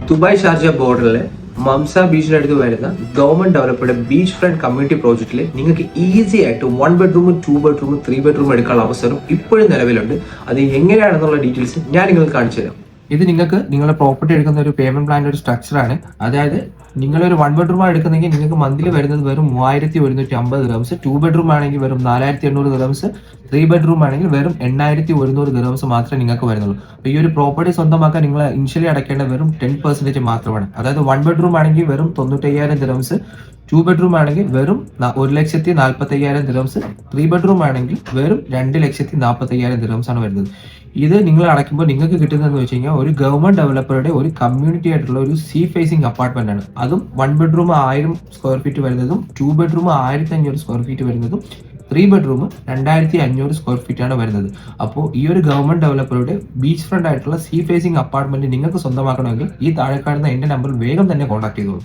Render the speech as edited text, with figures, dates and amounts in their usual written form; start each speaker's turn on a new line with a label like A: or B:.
A: Dubai Sharjah ബോർഡറിലെ മംസ ബീച്ചിനടുത്ത് വരുന്ന government developed beach front community പ്രോജക്റ്റിൽ നിങ്ങൾക്ക് ഈസി ആയിട്ട് 1 ബെഡ്റൂമും 2 ബെഡ്റൂമും 3 ബെഡ്റൂം എടുക്കാനുള്ള അവസരം ഇപ്പോഴും നിലവിലുണ്ട്. അത് എങ്ങനെയാണെന്നുള്ള ഡീറ്റെയിൽസ് ഞാൻ നിങ്ങൾക്ക് കാണിച്ചു തരാം. ഇത് നിങ്ങൾക്ക് നിങ്ങളുടെ പ്രോപ്പർട്ടി എടുക്കുന്ന ഒരു പേയ്മെന്റ് പ്ലാനിന്റെ ഒരു സ്ട്രക്ചറാണ്. അതായത് നിങ്ങളൊരു 1 ബെഡ്റൂം ആണ് എടുക്കുന്നെങ്കിൽ നിങ്ങൾക്ക് മന്ത്ലി വരുന്നത് വെറും 3150 ദിർഹംസ്, 2 ബെഡ്റൂം ആണെങ്കിൽ വെറും 4800 ദിർഹംസ്, 3 ബെഡ്റൂം ആണെങ്കിൽ വെറും 8100 ദിർഹംസ് മാത്രമേ നിങ്ങൾക്ക് വരുന്നുള്ളൂ. അപ്പോൾ ഈ ഒരു പ്രോപ്പർട്ടി സ്വന്തമാക്കാൻ നിങ്ങൾ ഇനിഷ്യലി അടയ്ക്കേണ്ട വെറും 10% മാത്രമാണ്. അതായത് 1 ബെഡ്റൂം ആണെങ്കിൽ വെറും 95000 ദിർഹംസ്, 2 ബെഡ്റൂം ആണെങ്കിൽ വെറും 1,45,000 ദിർഹംസ്, 3 ബെഡ്റൂം ആണെങ്കിൽ വെറും 2,45,000 ദിർഹംസ് ആണ് വരുന്നത്. ഇത് നിങ്ങൾ അടയ്ക്കുമ്പോൾ നിങ്ങൾക്ക് കിട്ടുന്നതെന്ന് വെച്ച് കഴിഞ്ഞാൽ ഒരു ഗവൺമെന്റ് ഡെവലപ്പറുടെ ഒരു കമ്മ്യൂണിറ്റി ആയിട്ടുള്ള ഒരു സീ ഫേസിംഗ് അപ്പാർട്ട്മെന്റ് ആണ്. അതും 1 ബെഡ്റൂം 1000 സ്ക്വയർ ഫീറ്റ് വരുന്നതും, 2 ബെഡ്റൂം 1500 സ്ക്വയർ ഫീറ്റ് വരുന്നതും, 3 ബെഡ്റൂം 2500 സ്ക്വയർ ഫീറ്റ് ആണ് വരുന്നത്. അപ്പോൾ ഈ ഒരു ഗവൺമെന്റ് ഡെവലപ്പറുടെ ബീച്ച് ഫ്രണ്ട് ആയിട്ടുള്ള സീ ഫേസിംഗ് അപ്പാർട്ട്മെന്റ് നിങ്ങൾക്ക് സ്വന്തമാക്കണമെങ്കിൽ ഈ താഴെ കാണുന്ന എന്റെ നമ്പർ വേഗം തന്നെ കോൺടാക്ട് ചെയ്തോളൂ.